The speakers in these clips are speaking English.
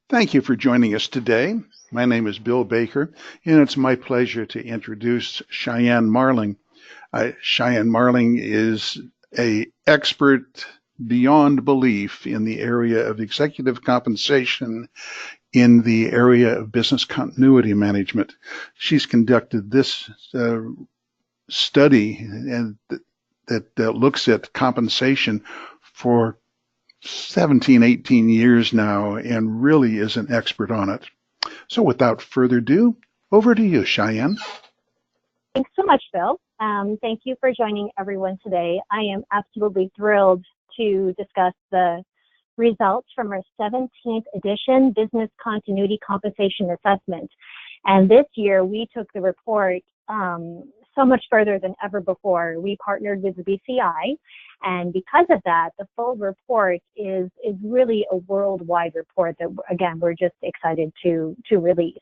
Thank you for joining us today. My name is Bill Baker, and it's my pleasure to introduce Cheyene Marling. Cheyene Marling is an expert beyond belief in the area of executive compensation in the area of business continuity management. She's conducted this study that looks at compensation for 17, 18 years now and really is an expert on it. So without further ado, over to you, Cheyenne. Thanks so much, Bill. Thank you for joining everyone today. I am absolutely thrilled to discuss the results from our 17th edition Business Continuity Compensation Assessment. And this year we took the report so much further than ever before. We partnered with the BCI, and because of that, the full report is really a worldwide report that, again, we're just excited to release.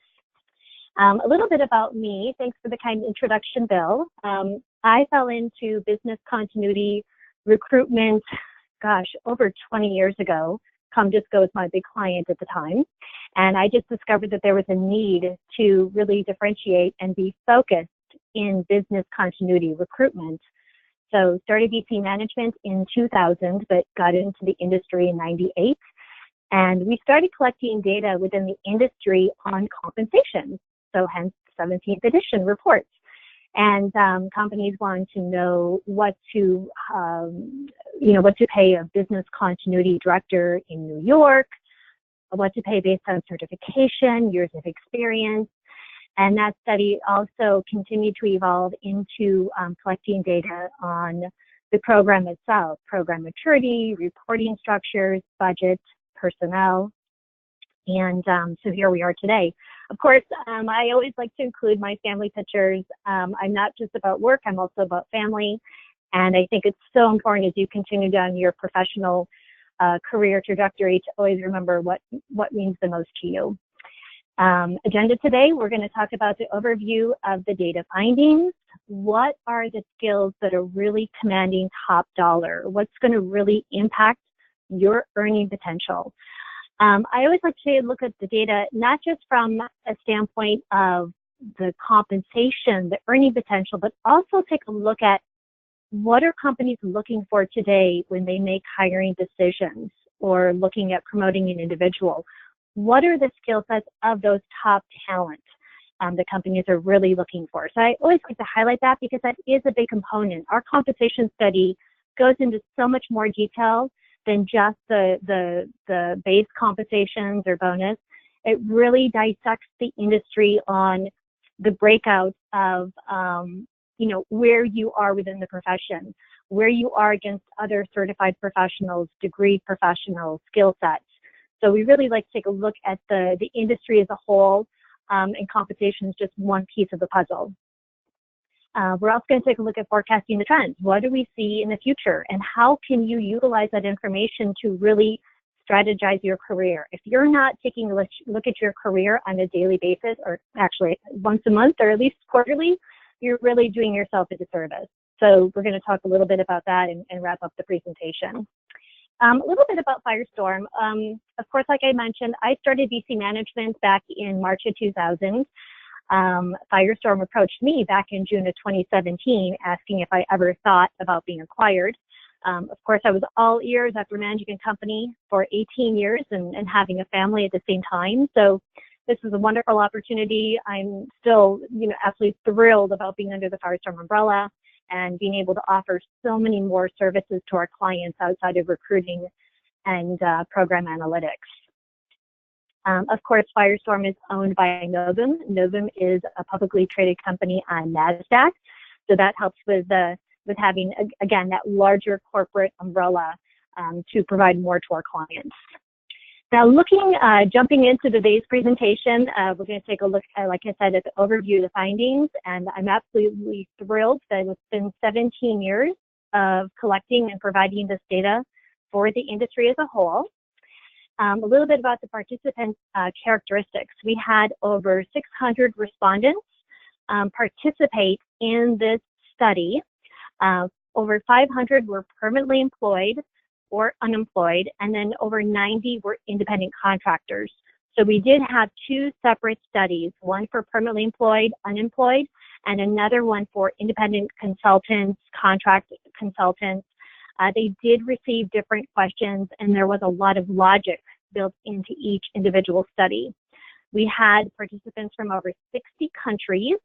A little bit about me. Thanks for the kind introduction, Bill. I fell into business continuity recruitment, over 20 years ago. Comdisco was my big client at the time. And I just discovered that there was a need to really differentiate and be focused in business continuity recruitment. So started VC management in 2000, but got into the industry in 98. And we started collecting data within the industry on compensation. So hence 17th edition reports. And companies wanted to know what to pay a business continuity director in New York, what to pay based on certification, years of experience. And that study also continued to evolve into collecting data on the program itself, program maturity, reporting structures, budget, personnel. And so here we are today. Of course, I always like to include my family pictures. I'm not just about work, I'm also about family. And I think it's so important as you continue down your professional career trajectory to always remember what means the most to you. Agenda today, we're going to talk about the overview of the data findings. What are the skills that are really commanding top dollar? What's going to really impact your earning potential? I always like to look at the data, not just from a standpoint of the compensation, the earning potential, but also take a look at what are companies looking for today when they make hiring decisions or looking at promoting an individual. What are the skill sets of those top talent that companies are really looking for? So I always like to highlight that because that is a big component. Our compensation study goes into so much more detail than just the base compensations or bonus. It really dissects the industry on the breakout of where you are within the profession, where you are against other certified professionals, degree professionals, skill sets. So we really like to take a look at the industry as a whole, and compensation is just one piece of the puzzle. We're also going to take a look at forecasting the trends. What do we see in the future, and how can you utilize that information to really strategize your career? If you're not taking a look at your career on a daily basis, or actually once a month, or at least quarterly, you're really doing yourself a disservice. So we're going to talk a little bit about that and wrap up the presentation. A little bit about Firestorm. Of course, like I mentioned, I started VC management back in March of 2000. Firestorm approached me back in June of 2017, asking if I ever thought about being acquired. Of course, I was all ears after managing a company for 18 years and having a family at the same time. So this is a wonderful opportunity. I'm still, absolutely thrilled about being under the Firestorm umbrella and being able to offer so many more services to our clients outside of recruiting and program analytics. Of course, Firestorm is owned by Novume. Novume is a publicly traded company on NASDAQ, so that helps with having, again, that larger corporate umbrella to provide more to our clients. Now, jumping into today's presentation, we're going to take a look, like I said, at the overview of the findings, and I'm absolutely thrilled that it's been 17 years of collecting and providing this data for the industry as a whole. A little bit about the participant characteristics. We had over 600 respondents participate in this study. Over 500 were permanently employed or unemployed, and then over 90 were independent contractors. So we did have two separate studies, one for permanently employed, unemployed, and another one for independent consultants, contract consultants. They did receive different questions, and there was a lot of logic built into each individual study. We had participants from over 60 countries,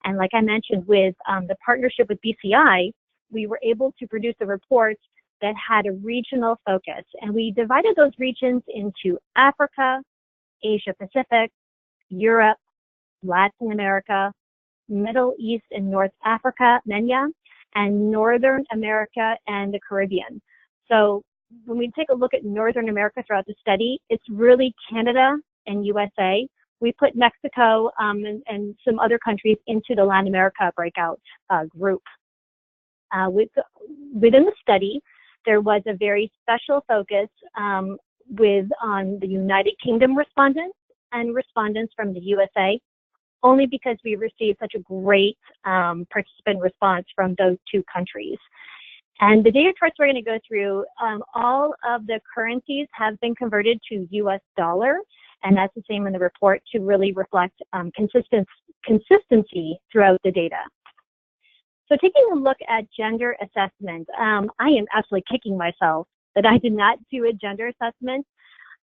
and like I mentioned, with the partnership with BCI, we were able to produce a report that had a regional focus, and we divided those regions into Africa, Asia Pacific, Europe, Latin America, Middle East and North Africa, MENA, and Northern America and the Caribbean. So when we take a look at Northern America throughout the study, it's really Canada and USA. We put Mexico and some other countries into the Latin America breakout group. Within the study, there was a very special focus on the United Kingdom respondents and respondents from the USA, only because we received such a great participant response from those two countries. And the data charts we're going to go through, all of the currencies have been converted to US dollar, and that's the same in the report to really reflect consistency throughout the data. So taking a look at gender assessment, I am absolutely kicking myself that I did not do a gender assessment.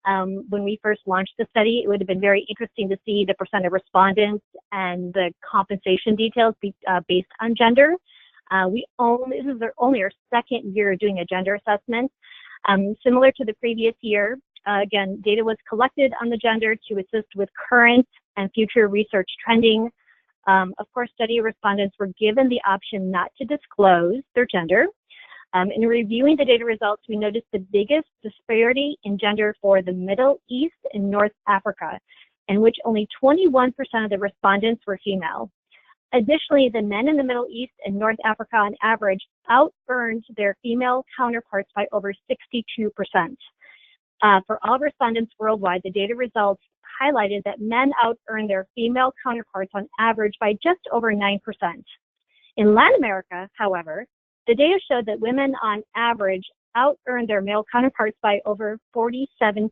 When we first launched the study, it would have been very interesting to see the percent of respondents and the compensation details based on gender. This is only our second year doing a gender assessment. Similar to the previous year, again, data was collected on the gender to assist with current and future research trending. Of course, study respondents were given the option not to disclose their gender. In reviewing the data results, we noticed the biggest disparity in gender for the Middle East and North Africa, in which only 21% of the respondents were female. Additionally, the men in the Middle East and North Africa on average out-earned their female counterparts by over 62%. For all respondents worldwide, the data results highlighted that men out-earned their female counterparts on average by just over 9%. In Latin America, however, the data showed that women on average out-earned their male counterparts by over 47%.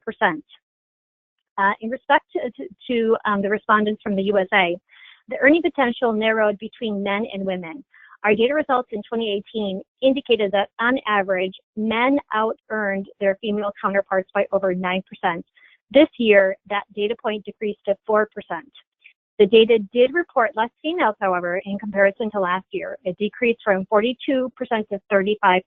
In respect to the respondents from the USA, the earning potential narrowed between men and women. Our data results in 2018 indicated that on average, men out-earned their female counterparts by over 9%. This year, that data point decreased to 4%. The data did report less females, however, in comparison to last year. It decreased from 42% to 35%.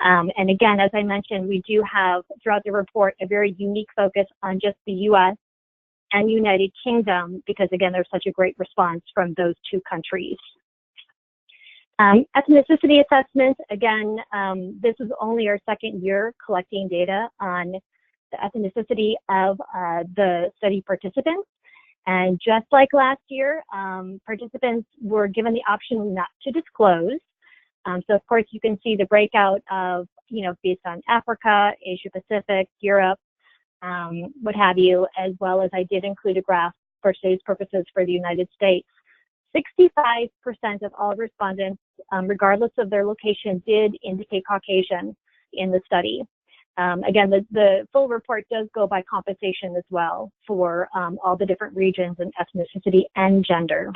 And again, as I mentioned, we do have throughout the report a very unique focus on just the US and United Kingdom, because again, there's such a great response from those two countries. Ethnicity assessment, again, this is only our second year collecting data on the ethnicity of the study participants. And just like last year, participants were given the option not to disclose. So of course you can see the breakout of, based on Africa, Asia Pacific, Europe, what have you, as well as I did include a graph for today's purposes for the United States. 65% of all respondents, regardless of their location, did indicate Caucasian in the study. Again, the full report does go by compensation as well for all the different regions and ethnicity and gender.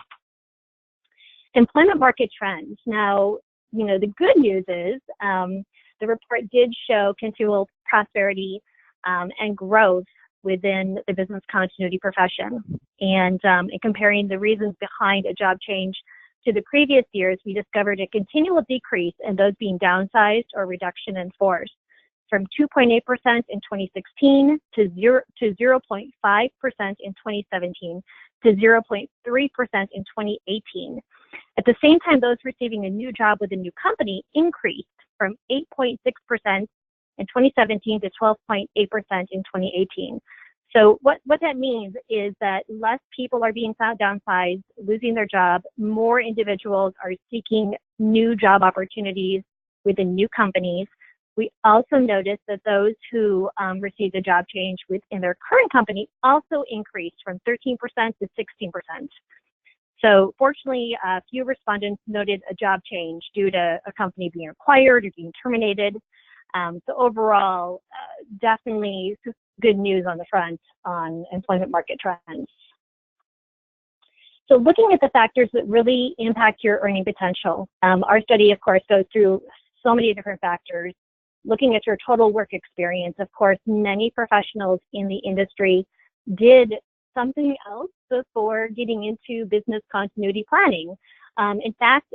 Employment market trends. Now, the good news is the report did show continual prosperity and growth within the business continuity profession. And in comparing the reasons behind a job change to the previous years, we discovered a continual decrease in those being downsized or reduction in force, from 2.8% in 2016 to 0.5% in 2017 to 0.3% in 2018. At the same time, those receiving a new job with a new company increased from 8.6% in 2017 to 12.8% in 2018. So what that means is that less people are being downsized, losing their job, more individuals are seeking new job opportunities within new companies. We also noticed that those who received a job change within their current company also increased from 13% to 16%. So fortunately, few respondents noted a job change due to a company being acquired or being terminated. So overall, definitely good news on the front on employment market trends. So looking at the factors that really impact your earning potential, our study, of course, goes through so many different factors. Looking at your total work experience, of course, many professionals in the industry did something else before getting into business continuity planning. In fact,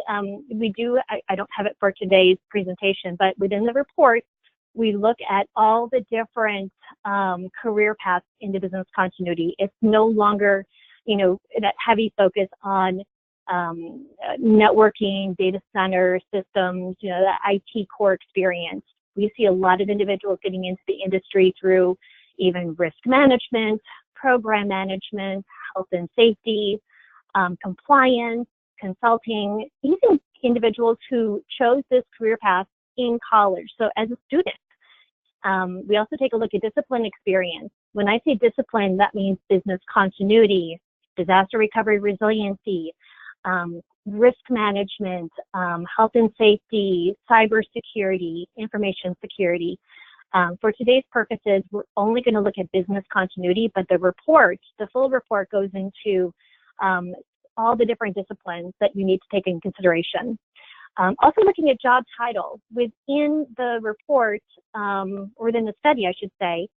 we do, I don't have it for today's presentation, but within the report, we look at all the different career paths into business continuity. It's no longer, you know, that heavy focus on networking, data center systems, you know, the IT core experience. We see a lot of individuals getting into the industry through even risk management, program management, health and safety, compliance, consulting, even individuals who chose this career path in college. So as a student, we also take a look at discipline experience. When I say discipline, that means business continuity, disaster recovery resiliency, risk management, health and safety, cybersecurity, information security. For today's purposes, we're only going to look at business continuity, but the report, the full report goes into all the different disciplines that you need to take in consideration. Also looking at job title. Within the report, or within the study, I should say,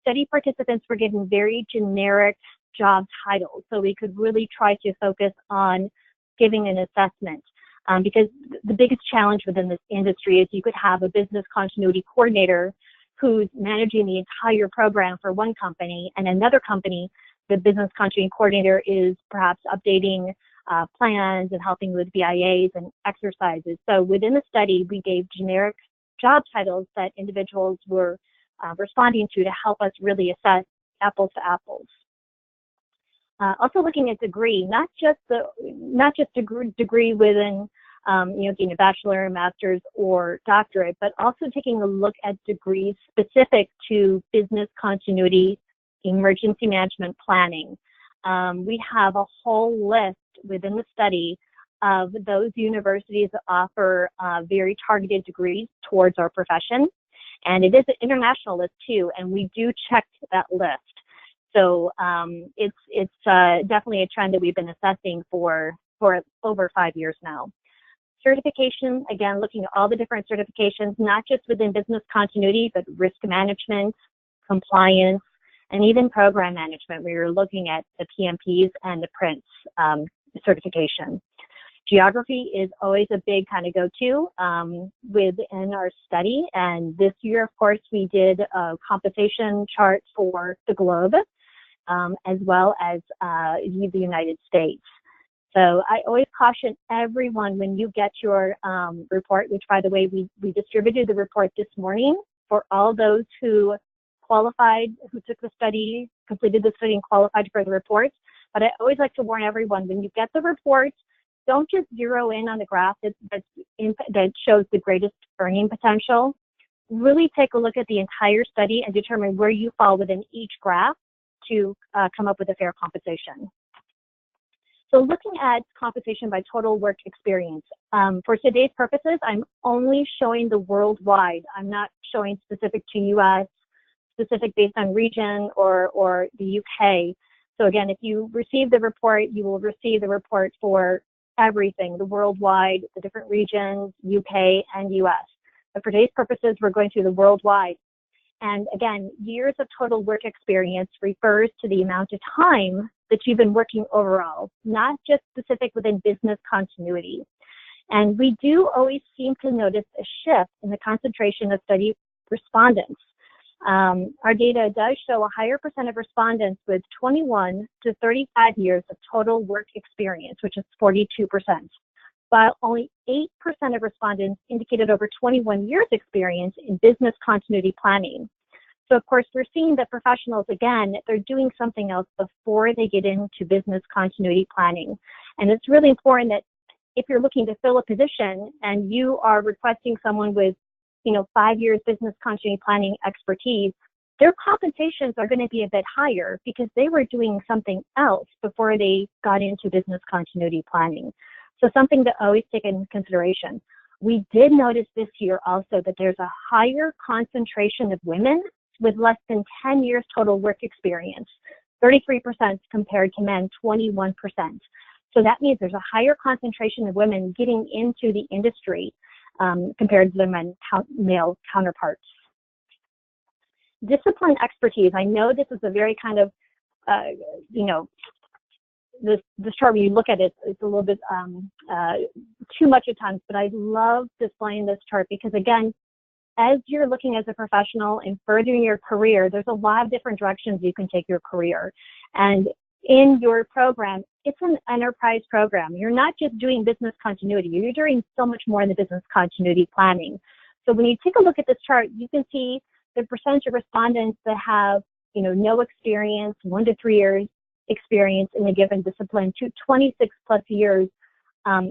study participants were given very generic job titles, so we could really try to focus on giving an assessment. Because the biggest challenge within this industry is you could have a business continuity coordinator who's managing the entire program for one company, and another company, the business continuity coordinator is perhaps updating plans and helping with BIAs and exercises. So within the study, we gave generic job titles that individuals were responding to help us really assess apples to apples. Also looking at degree, not just degree within you know, getting a bachelor, master's, or doctorate, but also taking a look at degrees specific to business continuity, emergency management planning. We have a whole list within the study of those universities that offer very targeted degrees towards our profession. And it is an international list too, and we do check that list. So it's definitely a trend that we've been assessing for over 5 years now. Certification, again, looking at all the different certifications, not just within business continuity, but risk management, compliance, and even program management. We were looking at the PMPs and the PRINCE certification. Geography is always a big kind of go-to within our study. And this year, of course, we did a compensation chart for the globe, as well as the United States. So I always caution everyone when you get your report, which, by the way, we distributed the report this morning for all those who qualified, who took the study, completed the study, and qualified for the reports. But I always like to warn everyone, when you get the report, don't just zero in on the graph that shows the greatest earning potential. Really take a look at the entire study and determine where you fall within each graph to come up with a fair compensation. So looking at compensation by total work experience, for today's purposes, I'm only showing the worldwide. I'm not showing specific to US, specific based on region or the UK. So again, if you receive the report, you will receive the report for everything, the worldwide, the different regions, UK and US. But for today's purposes, we're going through the worldwide. And again, years of total work experience refers to the amount of time that you've been working overall, not just specific within business continuity. And we do always seem to notice a shift in the concentration of study respondents. Our data does show a higher percent of respondents with 21 to 35 years of total work experience, which is 42%, while only 8% of respondents indicated over 21 years experience in business continuity planning. So of course, we're seeing that professionals, again, they're doing something else before they get into business continuity planning. And it's really important that if you're looking to fill a position and you are requesting someone with 5 years business continuity planning expertise, their compensations are going to be a bit higher because they were doing something else before they got into business continuity planning. So something to always take into consideration. We did notice this year also that there's a higher concentration of women with less than 10 years total work experience, 33% compared to men, 21%. So that means there's a higher concentration of women getting into the industry compared to their male counterparts. Discipline expertise. I know this is a very kind of, this chart, when you look at it, it's a little bit too much at times, but I love displaying this chart because, again, as you're looking as a professional and furthering your career, there's a lot of different directions you can take your career. And in your program, it's an enterprise program. You're not just doing business continuity. You're doing so much more in the business continuity planning. So when you take a look at this chart, you can see the percentage of respondents that have, no experience, 1 to 3 years experience in a given discipline, to 26 plus years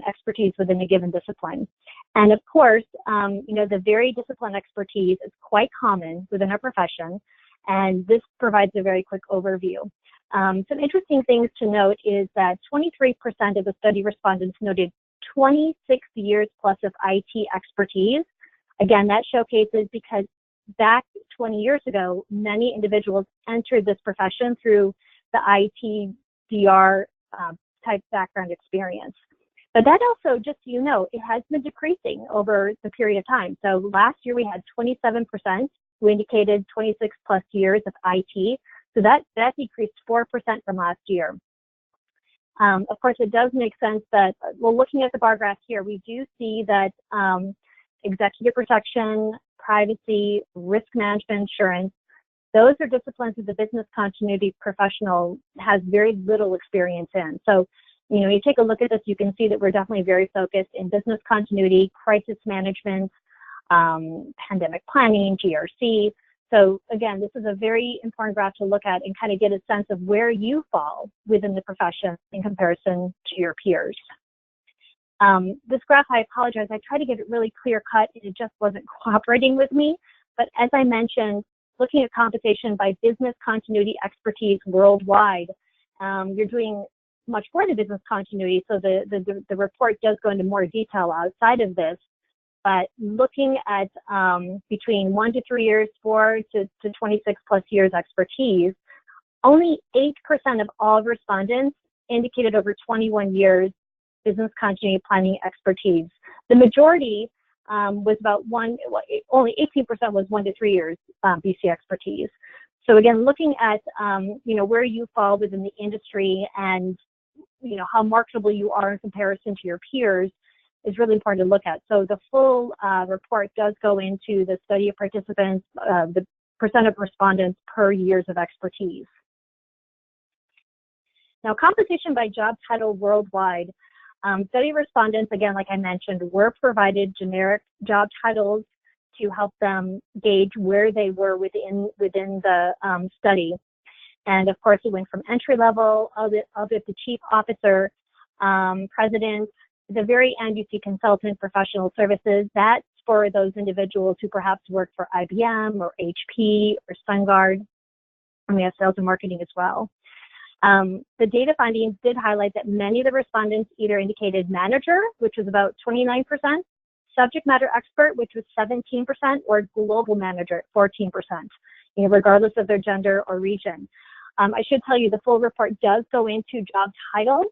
expertise within a given discipline. And of course, the very discipline expertise is quite common within our profession, and this provides a very quick overview. Some interesting things to note is that 23% of the study respondents noted 26 years plus of IT expertise. Again, that showcases because back 20 years ago, many individuals entered this profession through the IT DR type background experience. But that also, just so you know, it has been decreasing over the period of time. So last year we had 27% who indicated 26 plus years of IT. So that decreased 4% from last year. Of course, it does make sense that, well, looking at the bar graph here, we do see that executive protection, privacy, risk management, insurance, those are disciplines that the business continuity professional has very little experience in. So, you take a look at this, you can see that we're definitely very focused in business continuity, crisis management, pandemic planning, GRC. So again, this is a very important graph to look at and kind of get a sense of where you fall within the profession in comparison to your peers. This graph, I apologize, I tried to get it really clear cut and it just wasn't cooperating with me. But as I mentioned, looking at compensation by business continuity expertise worldwide, you're doing much more than business continuity, so the report does go into more detail outside of this. But looking at between 1 to 3 years, 4 to 26 plus years expertise, only 8% of all respondents indicated over 21 years business continuity planning expertise. The majority was about only 18% was 1 to 3 years BC expertise. So again, looking at where you fall within the industry and how marketable you are in comparison to your peers is really important to look at. So the full report does go into the study of participants, the percent of respondents per years of expertise. Now, compensation by job title worldwide. Study respondents, again, like I mentioned, were provided generic job titles to help them gauge where they were within the study. And of course, it went from entry level, audit to chief officer, president. The very end, you see consultant, professional services. That's for those individuals who perhaps work for IBM or HP or SunGard. And we have sales and marketing as well. The data findings did highlight that many of the respondents either indicated manager, which was about 29%, subject matter expert, which was 17%, or global manager at 14%, regardless of their gender or region. I should tell you the full report does go into job titles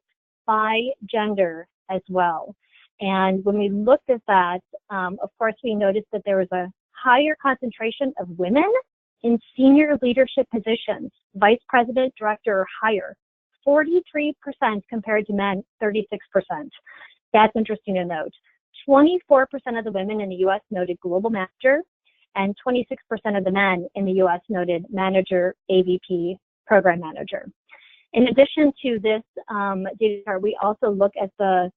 by gender as well. And when we looked at that, of course, we noticed that there was a higher concentration of women in senior leadership positions, vice president, director, or higher, 43% compared to men, 36%. That's interesting to note. 24% of the women in the U.S. noted global manager, and 26% of the men in the U.S. noted manager, AVP, program manager. In addition to this data chart, we also look at the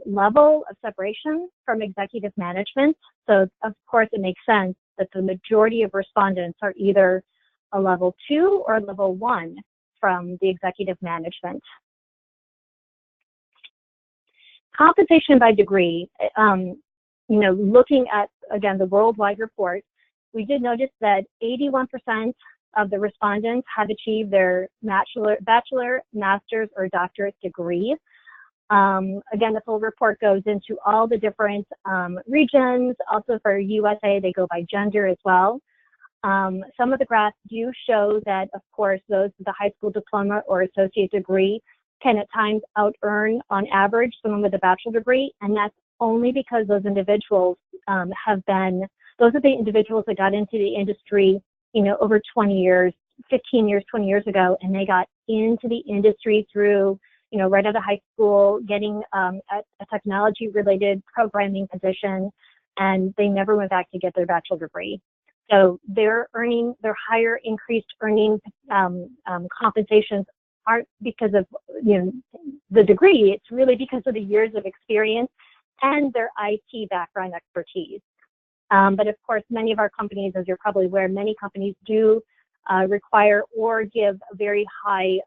level of separation from executive management. So, of course, it makes sense that the majority of respondents are either a level 2 or level 1 from the executive management. Compensation by degree, looking at, again, the worldwide report, we did notice that 81% of the respondents have achieved their bachelor, master's, or doctorate degree. Again, the full report goes into all the different regions. Also for USA, they go by gender as well. Some of the graphs do show that, of course, those with a high school diploma or associate degree can at times out-earn, on average, someone with a bachelor degree, and that's only because those individuals those are the individuals that got into the industry, over 20 years, 15 years, 20 years ago, and they got into the industry through, right out of high school, getting a technology-related programming position, and they never went back to get their bachelor degree. So their higher increased earning compensations aren't because of the degree. It's really because of the years of experience and their IT background expertise. But of course, many of our companies, as you're probably aware, many companies do require or give a very high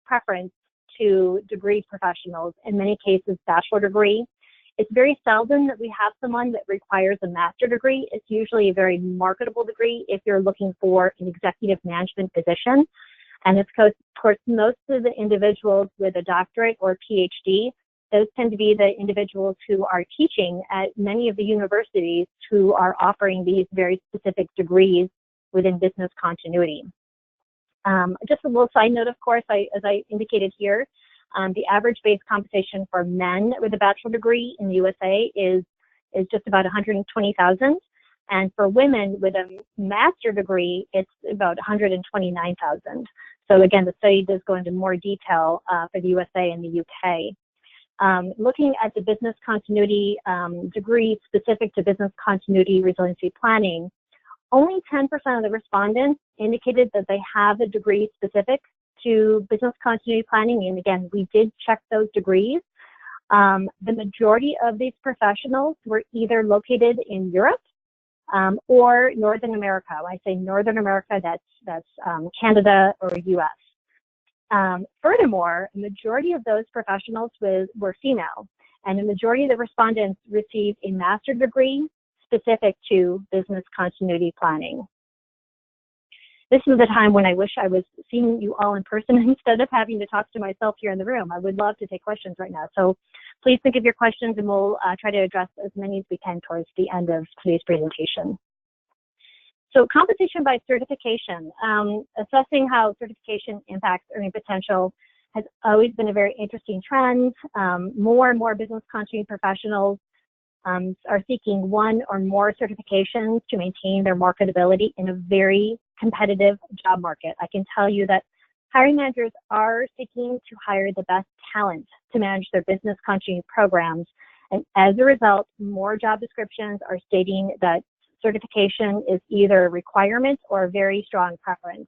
preference to degree professionals, in many cases bachelor degree. It's very seldom that we have someone that requires a master degree. It's usually a very marketable degree if you're looking for an executive management position. And of course, most of the individuals with a doctorate or PhD, those tend to be the individuals who are teaching at many of the universities who are offering these very specific degrees within business continuity. Just a little side note, of course, as I indicated here, the average base compensation for men with a bachelor degree in the USA is just about $120,000, and for women with a master degree, it's about $129,000. So again, the study does go into more detail for the USA and the UK. Looking at the business continuity degree specific to business continuity resiliency planning, only 10% of the respondents indicated that they have a degree specific to business continuity planning. And again, we did check those degrees. The majority of these professionals were either located in Europe or Northern America. When I say Northern America, that's Canada or US. Furthermore, a majority of those professionals were female, and the majority of the respondents received a master's degree specific to business continuity planning. This is the time when I wish I was seeing you all in person instead of having to talk to myself here in the room. I would love to take questions right now. So please think of your questions, and we'll try to address as many as we can towards the end of today's presentation. So compensation by certification, assessing how certification impacts earning potential has always been a very interesting trend. More and more business continuity professionals are seeking one or more certifications to maintain their marketability in a very competitive job market. I can tell you that hiring managers are seeking to hire the best talent to manage their business continuity programs. And as a result, more job descriptions are stating that certification is either a requirement or a very strong preference.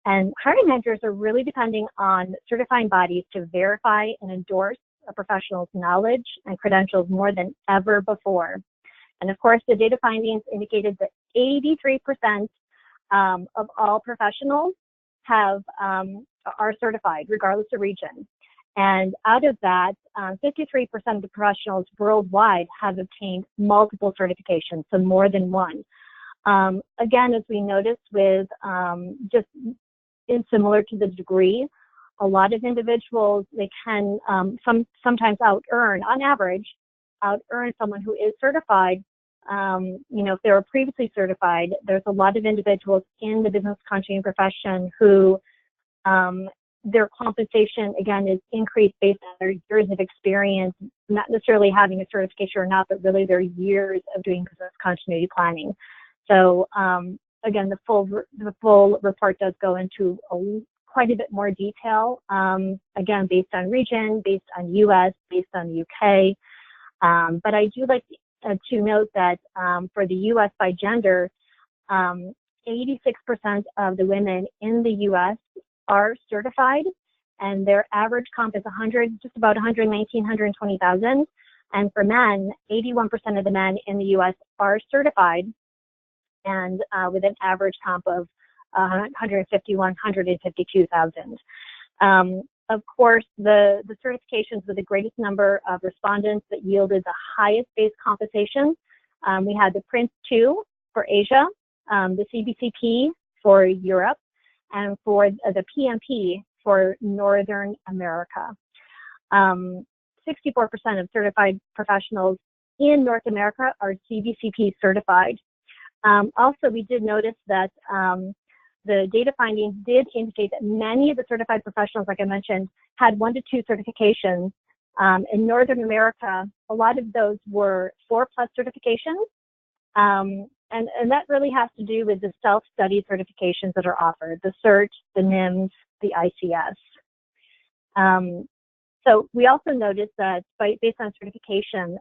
And hiring managers are really depending on certifying bodies to verify and endorse a professional's knowledge and credentials more than ever before. And of course, the data findings indicated that 83% of all professionals are certified, regardless of region. And out of that, 53% of the professionals worldwide have obtained multiple certifications, so more than one. Again, as we noticed with just similar to the degree, a lot of individuals, they can sometimes out-earn, on average, out-earn someone who is certified. If they were previously certified, there's a lot of individuals in the business continuity profession who their compensation, again, is increased based on their years of experience, not necessarily having a certification or not, but really their years of doing business continuity planning. So again, the full report does go into quite a bit more detail, again, based on region, based on US, based on the UK. But I do like to note that for the US by gender, 86% of the women in the US are certified, and their average comp is just about 119, 120,000. And for men, 81% of the men in the US are certified, and with an average comp of 151, 152,000. Of course, the certifications with the greatest number of respondents that yielded the highest base compensation, we had the Prince 2 for Asia, the CBCP for Europe, and for the PMP for Northern America. 64% of certified professionals in North America are CBCP certified. Also, we did notice that the data findings did indicate that many of the certified professionals, like I mentioned, had 1 to 2 certifications. In Northern America, a lot of those were 4+ certifications. And that really has to do with the self-study certifications that are offered, the CERT, the NIMS, the ICS. So we also noticed that based on certification,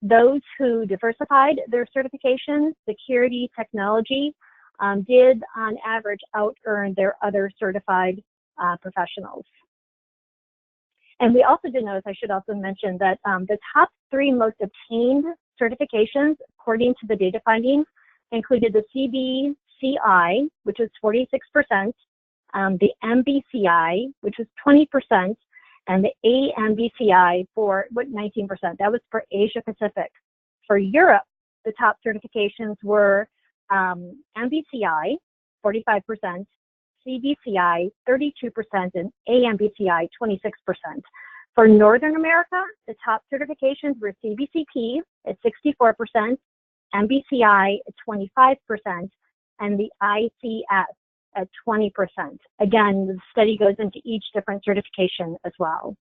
those who diversified their certifications, security, technology, did on average out-earn their other certified professionals. And we also did notice, I should also mention that the top 3 most obtained certifications, according to the data findings, included the CBCI, which was 46%, the MBCI, which was 20%, and the AMBCI for 19%. That was for Asia Pacific. For Europe, the top certifications were MBCI, 45%, CBCI, 32%, and AMBCI, 26%. For Northern America, the top certifications were CBCP at 64%, MBCI at 25%, and the ICS at 20%. Again, the study goes into each different certification as well.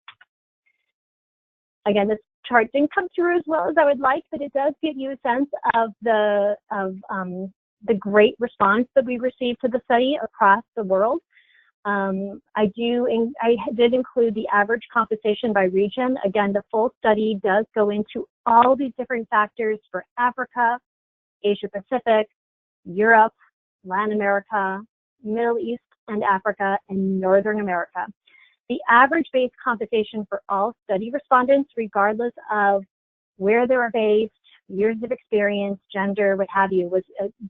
Again, this chart didn't come through as well as I would like, but it does give you a sense of the great response that we received to the study across the world. I did include the average compensation by region. Again, the full study does go into all these different factors for Africa, Asia Pacific, Europe, Latin America, Middle East and Africa, and Northern America. The average base compensation for all study respondents, regardless of where they were based, years of experience, gender, what have you, was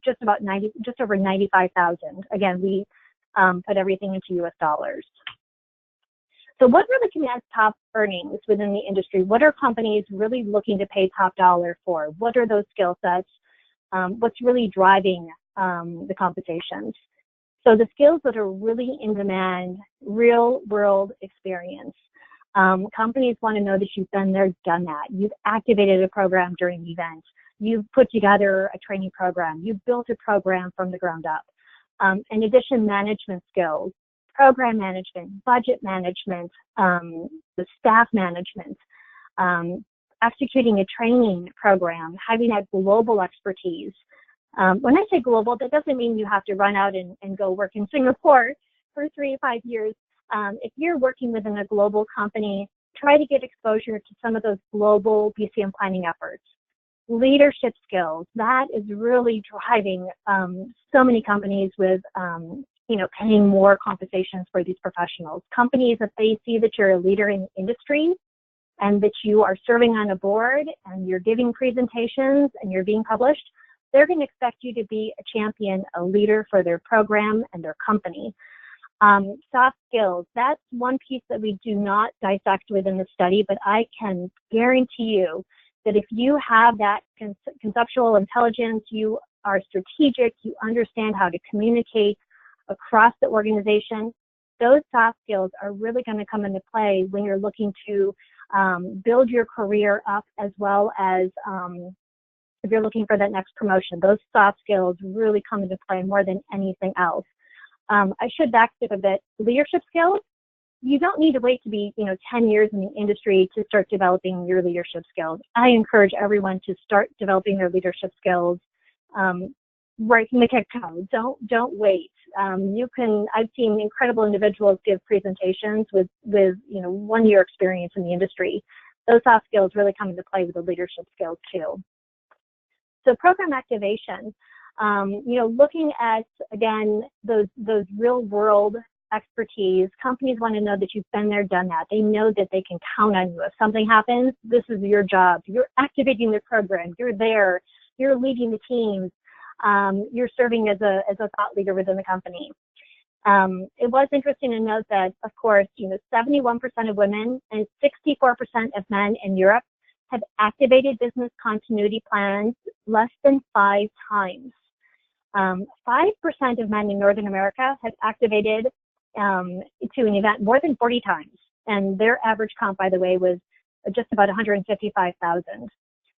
just over 95,000. Again, we put everything into US dollars. So what really commands top earnings within the industry? What are companies really looking to pay top dollar for? What are those skill sets? What's really driving the compensations? So the skills that are really in demand, real world experience. Companies want to know that you've been there, done that. You've activated a program during the event. You've put together a training program. You've built a program from the ground up. In addition, management skills, program management, budget management, the staff management, executing a training program, having that global expertise. When I say global, that doesn't mean you have to run out and go work in Singapore for 3 to 5 years. If you're working within a global company, try to get exposure to some of those global BCM planning efforts. Leadership skills, that is really driving so many companies with, paying more compensations for these professionals. Companies, if they see that you're a leader in the industry and that you are serving on a board and you're giving presentations and you're being published, they're going to expect you to be a champion, a leader for their program and their company. Soft skills, that's one piece that we do not dissect within the study, but I can guarantee you that if you have that conceptual intelligence, you are strategic, you understand how to communicate across the organization, those soft skills are really going to come into play when you're looking to build your career up, as well as if you're looking for that next promotion. Those soft skills really come into play more than anything else. I should backstep a bit. Leadership skills, you don't need to wait to be 10 years in the industry to start developing your leadership skills. I encourage everyone to start developing their leadership skills right from the get-go. Don't wait. I've seen incredible individuals give presentations with 1 year experience in the industry. Those soft skills really come into play with the leadership skills too. So program activation, looking at, again, those real world expertise, companies want to know that you've been there, done that. They know that they can count on you. If something happens, this is your job. You're activating the program. You're there. You're leading the teams. You're serving as a thought leader within the company. It was interesting to note that, of course, 71% of women and 64% of men in Europe have activated business continuity plans less than 5 times. 5% of men in Northern America have activated to an event more than 40 times. And their average comp, by the way, was just about $155,000.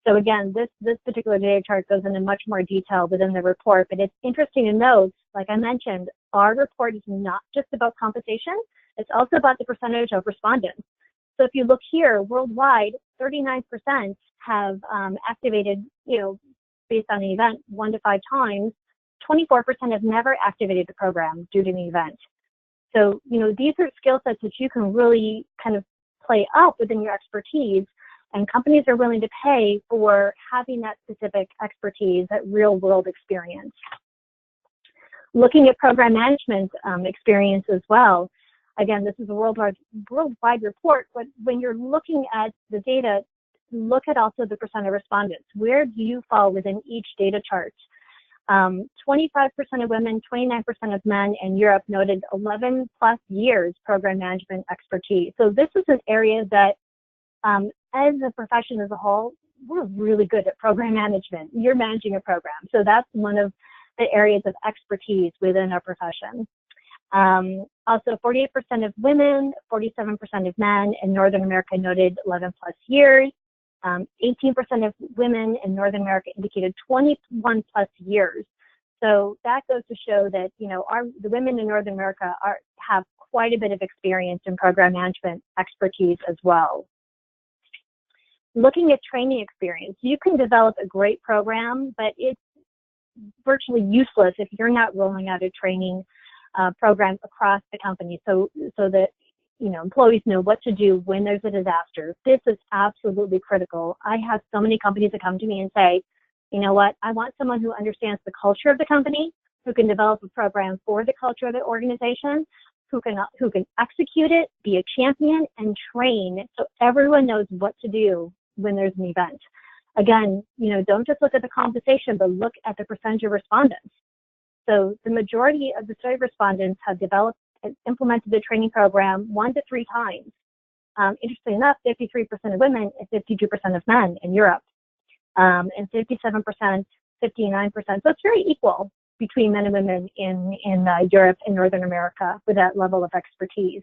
So again, this particular data chart goes into much more detail within the report, but it's interesting to note, like I mentioned, our report is not just about compensation, it's also about the percentage of respondents. So if you look here, worldwide, 39% have activated, based on the event 1 to 5 times. 24% have never activated the program due to the event. So, these are skill sets that you can really kind of play up within your expertise, and companies are willing to pay for having that specific expertise, that real world experience. Looking at program management experience as well. Again, this is a worldwide report, but when you're looking at the data, look at also the percent of respondents. Where do you fall within each data chart? 25% of women, 29% of men in Europe noted 11 plus years program management expertise. So this is an area that, as a profession as a whole, we're really good at program management. You're managing a program. So that's one of the areas of expertise within our profession. Also, 48% of women, 47% of men in Northern America noted 11 plus years. 18% of women in Northern America indicated 21 plus years. So that goes to show that, the women in Northern America have quite a bit of experience in program management expertise as well. Looking at training experience, you can develop a great program, but it's virtually useless if you're not rolling out a training program across the company so that employees know what to do when there's a disaster. This is absolutely critical. I have so many companies that come to me and say, you know what, I want someone who understands the culture of the company, who can develop a program for the culture of the organization, who can execute it, be a champion, and train so everyone knows what to do when there's an event. Again, don't just look at the compensation, but look at the percentage of respondents. So the majority of the study respondents have developed and implemented the training program 1 to 3 times. Interestingly enough, 53% of women and 52% of men in Europe, and 57%, 59%. So it's very equal between men and women in Europe and Northern America with that level of expertise.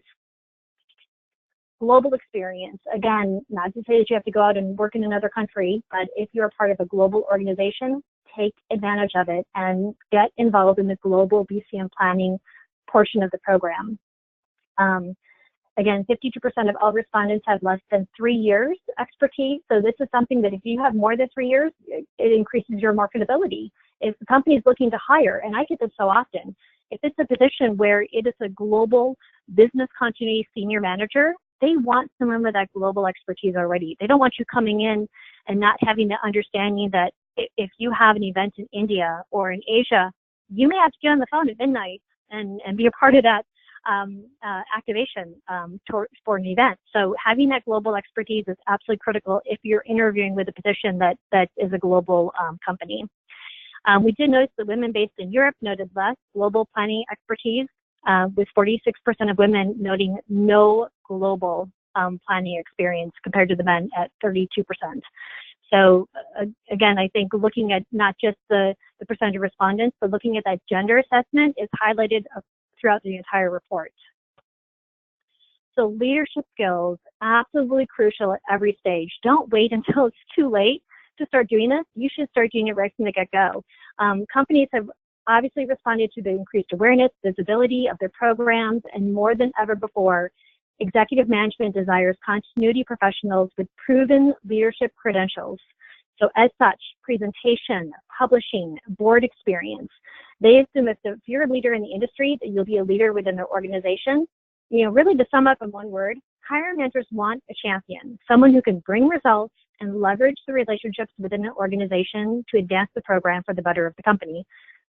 Global experience, again, not to say that you have to go out and work in another country, but if you're a part of a global organization, take advantage of it and get involved in the global BCM planning portion of the program. Again, 52% of all respondents have less than 3 years expertise. So this is something that if you have more than 3 years, it increases your marketability. If the company is looking to hire, and I get this so often, if it's a position where it is a global business continuity senior manager, they want someone with that global expertise already. They don't want you coming in and not having the understanding that if you have an event in India or in Asia, you may have to get on the phone at midnight and be a part of that activation for an event. So having that global expertise is absolutely critical if you're interviewing with a position that is a global company. We did notice that women based in Europe noted less global planning expertise, with 46% of women noting no global planning experience compared to the men at 32%. So again, I think looking at not just the percentage of respondents, but looking at that gender assessment is highlighted throughout the entire report. So leadership skills, absolutely crucial at every stage. Don't wait until it's too late to start doing this. You should start doing it right from the get-go. Companies have obviously responded to the increased awareness, visibility of their programs, and more than ever before, executive management desires continuity professionals with proven leadership credentials. So as such, presentation, publishing, board experience. They assume if you're a leader in the industry, that you'll be a leader within their organization. Really to sum up in one word, hiring managers want a champion, someone who can bring results and leverage the relationships within an organization to advance the program for the better of the company.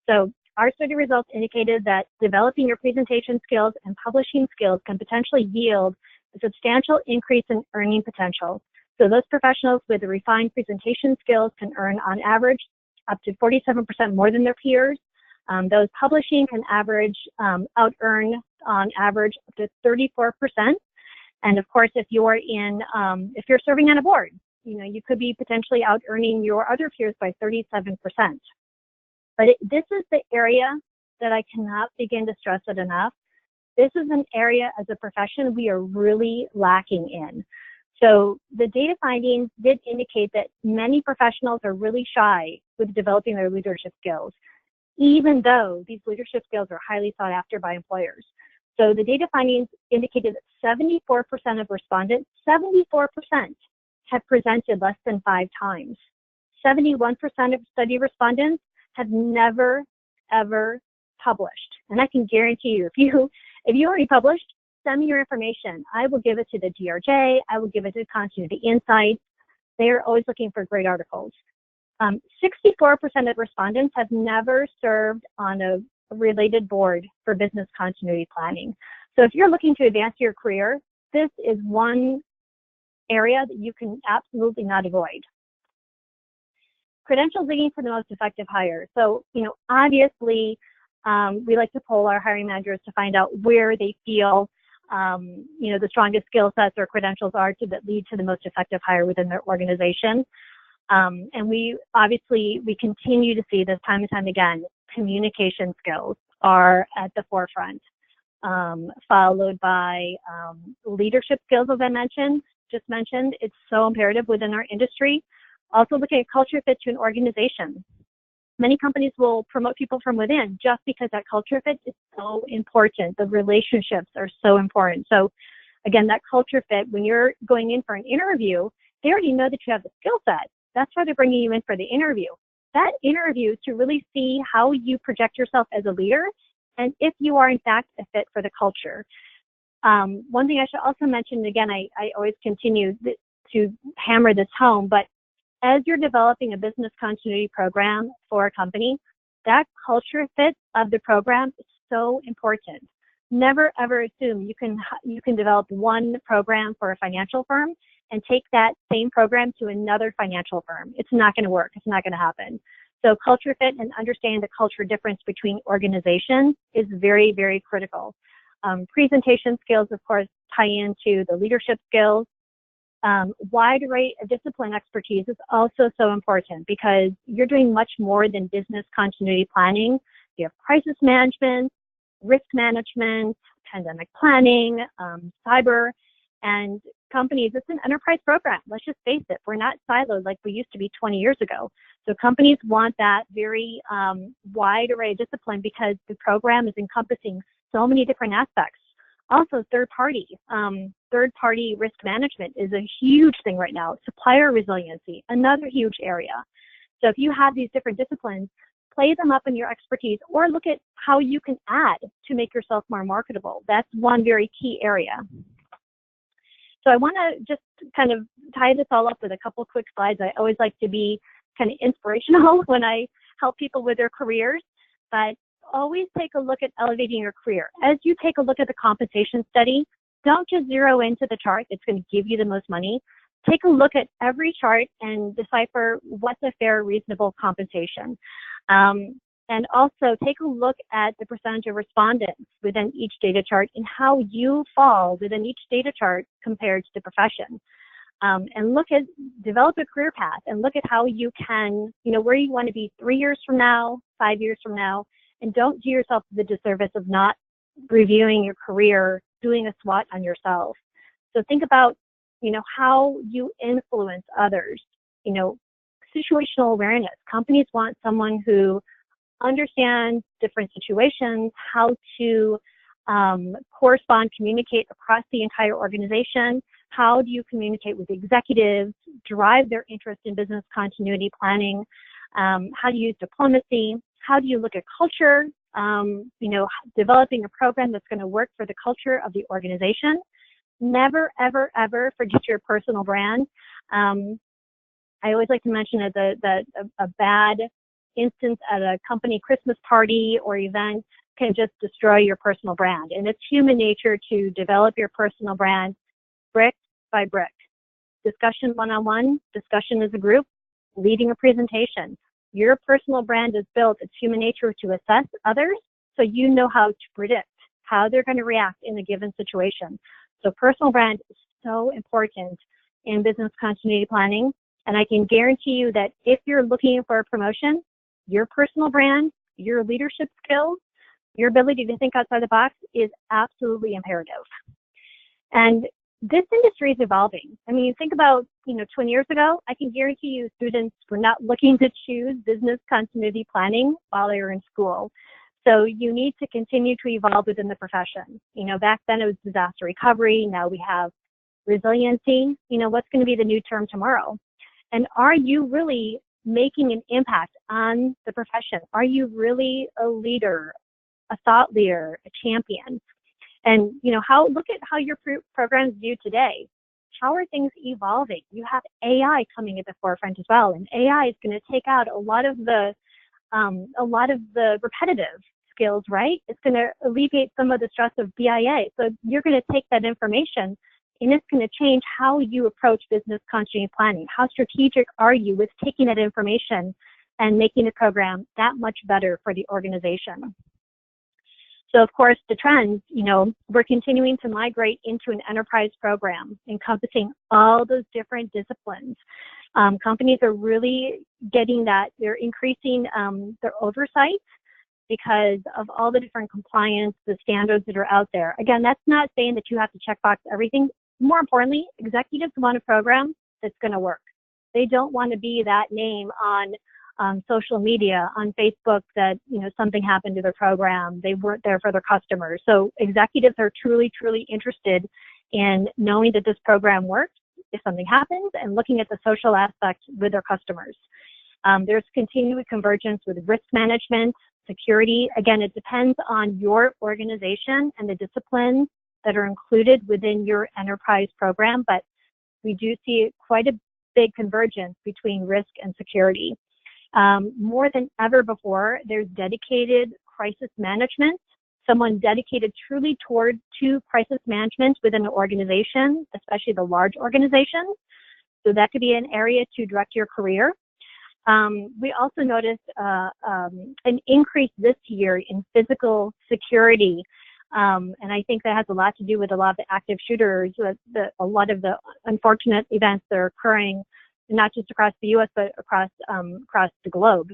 So our study results indicated that developing your presentation skills and publishing skills can potentially yield a substantial increase in earning potential. So those professionals with the refined presentation skills can earn on average up to 47% more than their peers. Those publishing can out-earn on average up to 34%. And of course, if you're serving on a board, you could be potentially out-earning your other peers by 37%. But this is the area that I cannot begin to stress it enough. This is an area as a profession we are really lacking in. So the data findings did indicate that many professionals are really shy with developing their leadership skills, even though these leadership skills are highly sought after by employers. So the data findings indicated that 74% of respondents, 74%, have presented less than 5 times. 71% of study respondents have never, ever published. And I can guarantee you, if you already published, send me your information. I will give it to the DRJ. I will give it to Continuity Insights. They are always looking for great articles. 64% of respondents have never served on a related board for business continuity planning. So if you're looking to advance your career, this is one area that you can absolutely not avoid. Credentialing for the most effective hire. So, obviously, we like to poll our hiring managers to find out where they feel, the strongest skill sets or credentials are that lead to the most effective hire within their organization. And we continue to see this time and time again, communication skills are at the forefront, followed by leadership skills, as I just mentioned. It's so imperative within our industry. Also looking at culture fit to an organization. Many companies will promote people from within just because that culture fit is so important. The relationships are so important. So again, that culture fit, when you're going in for an interview, they already know that you have the skill set. That's why they're bringing you in for the interview. That interview is to really see how you project yourself as a leader and if you are in fact a fit for the culture. One thing I should also mention, again, I always continue to hammer this home, but as you're developing a business continuity program for a company, that culture fit of the program is so important. Never ever assume you can develop one program for a financial firm and take that same program to another financial firm. It's not going to work. It's not going to happen. So culture fit and understanding the culture difference between organizations is very, very critical. Presentation skills, of course, tie into the leadership skills. Wide array of discipline expertise is also so important because you're doing much more than business continuity planning. You have crisis management, risk management, pandemic planning, cyber, and companies. It's an enterprise program. Let's just face it. We're not siloed like we used to be 20 years ago. So companies want that very wide array of discipline because the program is encompassing so many different aspects. Also, third-party risk management is a huge thing right now. Supplier resiliency, another huge area. So if you have these different disciplines, play them up in your expertise or look at how you can add to make yourself more marketable. That's one very key area. So I want to just kind of tie this all up with a couple quick slides. I always like to be kind of inspirational when I help people with their careers, but always take a look at elevating your career. As you take a look at the compensation study, don't just zero into the chart that's going to give you the most money. Take a look at every chart and decipher what's a fair, reasonable compensation. And also take a look at the percentage of respondents within each data chart and how you fall within each data chart compared to the profession. And develop a career path and look at how you can, where you want to be 3 years from now, 5 years from now, and don't do yourself the disservice of not reviewing your career, doing a SWOT on yourself. So think about, how you influence others, situational awareness. Companies want someone who understands different situations, how to correspond, communicate across the entire organization. How do you communicate with executives, drive their interest in business continuity planning? How do you use diplomacy? How do you look at culture? Developing a program that's going to work for the culture of the organization. Never, ever, ever forget your personal brand. I always like to mention that a bad instance at a company Christmas party or event can just destroy your personal brand. And it's human nature to develop your personal brand brick by brick. Discussion one-on-one, discussion as a group, leading a presentation. Your personal brand is built. It's human nature to assess others, so you know how to predict how they're going to react in a given situation. So personal brand is so important in business continuity planning. And I can guarantee you that if you're looking for a promotion, your personal brand, your leadership skills, your ability to think outside the box is absolutely imperative. And this industry is evolving. I mean, think about, 20 years ago, I can guarantee you students were not looking to choose business continuity planning while they were in school. So you need to continue to evolve within the profession. Back then it was disaster recovery. Now we have resiliency. What's going to be the new term tomorrow? And are you really making an impact on the profession? Are you really a leader, a thought leader, a champion? And, look at how your programs do today. How are things evolving? You have AI coming at the forefront as well. And AI is going to take out a lot of the repetitive skills, right? It's going to alleviate some of the stress of BIA. So you're going to take that information and it's going to change how you approach business continuity planning. How strategic are you with taking that information and making the program that much better for the organization? So of course, the trends, we're continuing to migrate into an enterprise program encompassing all those different disciplines. Companies are really getting that. They're increasing their oversight because of all the different compliance, the standards that are out there. Again, that's not saying that you have to checkbox everything. More importantly, executives want a program that's going to work. They don't want to be that name on social media, on Facebook, that, something happened to their program. They weren't there for their customers. So executives are truly, truly interested in knowing that this program works if something happens and looking at the social aspect with their customers. There's continued convergence with risk management, security. Again, it depends on your organization and the disciplines that are included within your enterprise program, but we do see quite a big convergence between risk and security. More than ever before, there's dedicated crisis management, someone dedicated truly to crisis management within an organization, especially the large organizations. So that could be an area to direct your career. We also noticed an increase this year in physical security. And I think that has a lot to do with a lot of the active shooters, a lot of the unfortunate events that are occurring, not just across the U.S., but across the globe.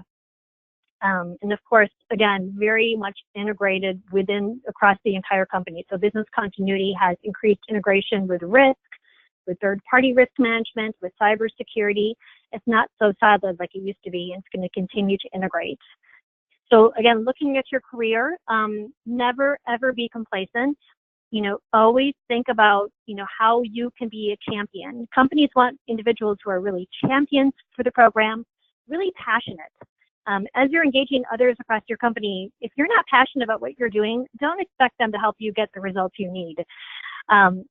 And of course, again, very much integrated across the entire company. So business continuity has increased integration with risk, with third-party risk management, with cybersecurity. It's not so siloed like it used to be, and it's going to continue to integrate. So again, looking at your career, never ever be complacent. Always think about, how you can be a champion. Companies want individuals who are really champions for the program, really passionate. As you're engaging others across your company, if you're not passionate about what you're doing, don't expect them to help you get the results you need.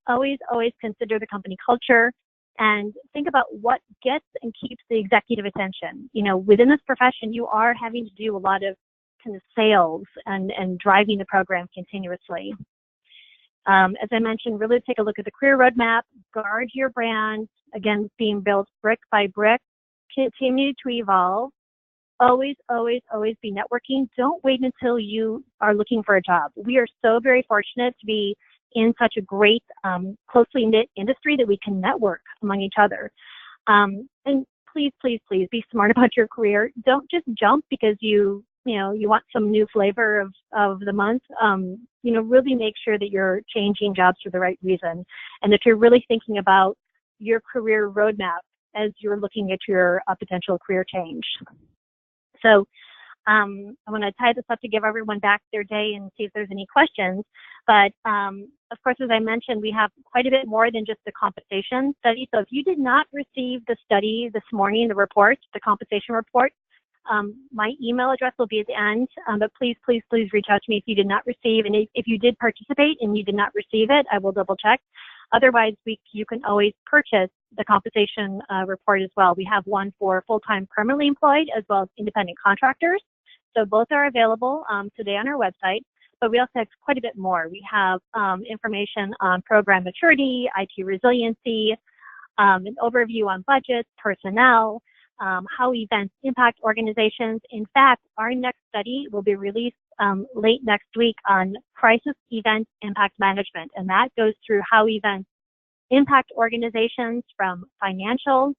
Always consider the company culture and think about what gets and keeps the executive attention. Within this profession, you are having to do a lot of kind of sales and driving the program continuously. As I mentioned, really take a look at the career roadmap, guard your brand, again, being built brick by brick, continue to evolve. Always be networking. Don't wait until you are looking for a job. We are so very fortunate to be in such a great, closely knit industry that we can network among each other. And please be smart about your career. Don't just jump because you want some new flavor of the month. Really make sure that you're changing jobs for the right reason. And if you're really thinking about your career roadmap as you're looking at your potential career change. So I want to tie this up to give everyone back their day and see if there's any questions. But of course, as I mentioned, we have quite a bit more than just the compensation study. So if you did not receive the study this morning, the report, the compensation report, my email address will be at the end. But please reach out to me if you did not receive. And if you did participate and you did not receive it, I will double check. Otherwise, you can always purchase the compensation report as well. We have one for full-time permanently employed as well as independent contractors. So both are available today on our website, but we also have quite a bit more. We have information on program maturity, IT resiliency, an overview on budgets, personnel, how events impact organizations. In fact, our next study will be released late next week on crisis event impact management, and that goes through how events impact organizations from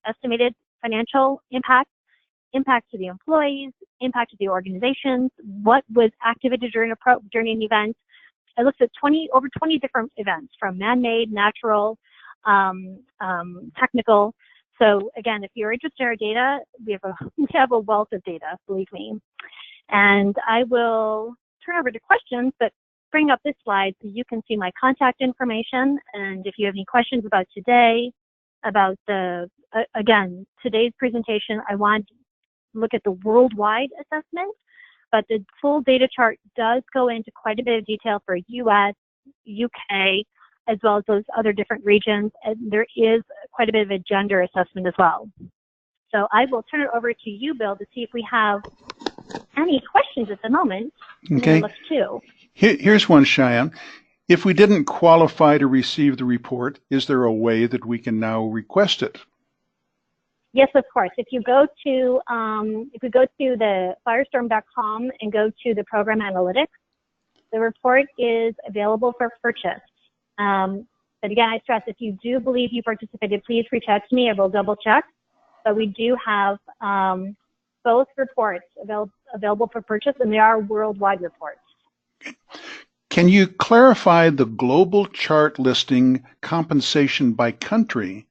estimated financial impact to the employees, impact to the organizations, what was activated during an event. I looked at over 20 different events, from man-made, natural, technical. So again, if you're interested in our data, we have a wealth of data, believe me. And I will turn over to questions, but bring up this slide so you can see my contact information. And if you have any questions about today, about again, today's presentation, I want to look at the worldwide assessment, but the full data chart does go into quite a bit of detail for US, UK, as well as those other different regions. And there is quite a bit of a gender assessment as well. So I will turn it over to you, Bill, to see if we have any questions at the moment. Okay. Look too. Here's one, Cheyenne. If we didn't qualify to receive the report, is there a way that we can now request it? Yes, of course. If you go to the Firestorm.com and go to the program analytics, the report is available for purchase. But again, I stress, if you do believe you participated, please reach out to me. I will double check. But we do have both reports available for purchase, and they are worldwide reports. Can you clarify the global chart listing compensation by country?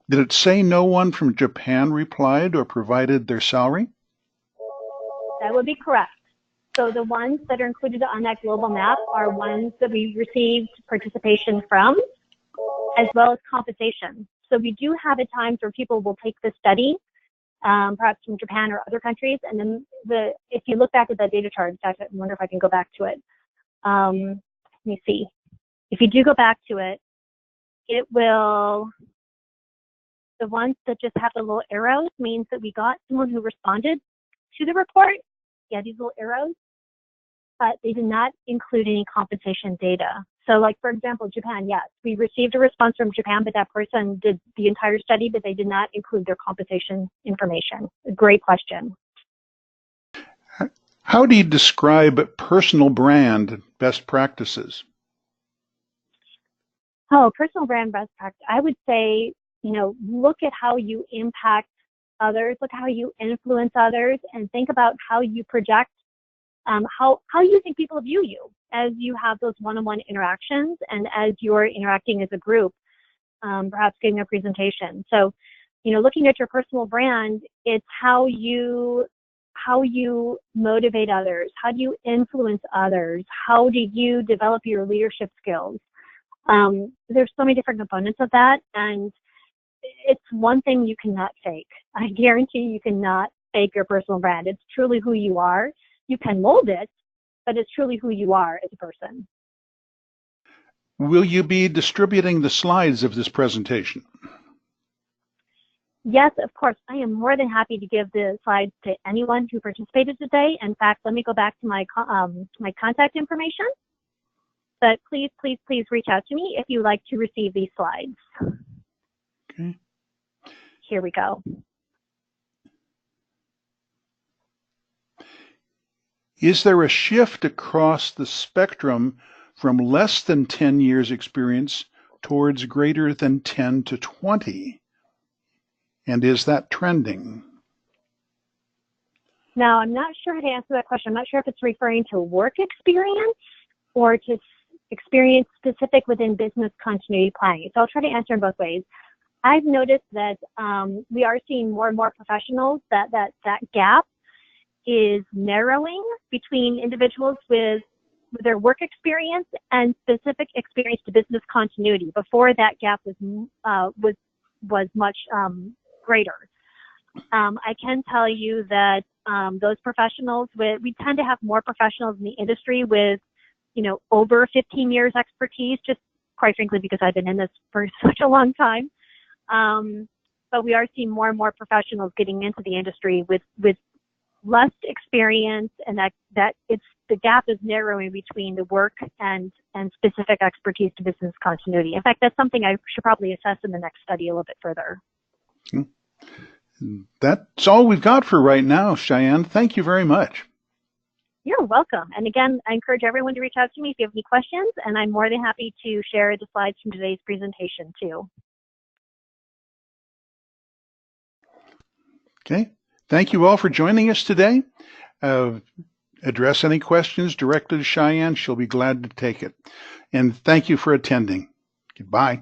Did it say no one from Japan replied or provided their salary? That would be correct. So the ones that are included on that global map are ones that we received participation from, as well as compensation. So we do have at times where people will take the study, perhaps from Japan or other countries, and then if you look back at that data chart, in fact, I wonder if I can go back to it. Let me see. If you do go back to it, it will, the ones that just have the little arrows means that we got someone who responded to the report. Yeah, these little arrows, but they did not include any compensation data. So like, for example, Japan, yes, we received a response from Japan, but that person did the entire study, but they did not include their compensation information. A great question. How do you describe personal brand best practices? Oh, personal brand best practice. I would say, look at how you impact others, look how you influence others, and think about how you project, how you think people view you as you have those one-on-one interactions and as you're interacting as a group, perhaps giving a presentation. So, looking at your personal brand, it's how you motivate others, how do you influence others, how do you develop your leadership skills. There's so many different components of that, and it's one thing you cannot fake. I guarantee you cannot fake your personal brand. It's truly who you are. You can mold it, but it's truly who you are as a person. Will you be distributing the slides of this presentation? Yes, of course. I am more than happy to give the slides to anyone who participated today. In fact, let me go back to my contact information. But please, please, please reach out to me if you'd like to receive these slides. Okay. Here we go. Is there a shift across the spectrum from less than 10 years experience towards greater than 10 to 20? And is that trending? Now, I'm not sure how to answer that question. I'm not sure if it's referring to work experience or to experience specific within business continuity planning. So I'll try to answer in both ways. I've noticed that we are seeing more and more professionals that gap is narrowing between individuals with their work experience and specific experience to business continuity. Before, that gap was much greater. I can tell you that those professionals we tend to have more professionals in the industry with, over 15 years expertise, just quite frankly, because I've been in this for such a long time. But we are seeing more and more professionals getting into the industry with less experience, and that the gap is narrowing between the work and specific expertise to business continuity. In fact, that's something I should probably assess in the next study a little bit further. That's all we've got for right now, Cheyenne. Thank you very much. You're welcome. And again, I encourage everyone to reach out to me if you have any questions, and I'm more than happy to share the slides from today's presentation too. Okay. Thank you all for joining us today. Address any questions directly to Cheyenne. She'll be glad to take it. And thank you for attending. Goodbye.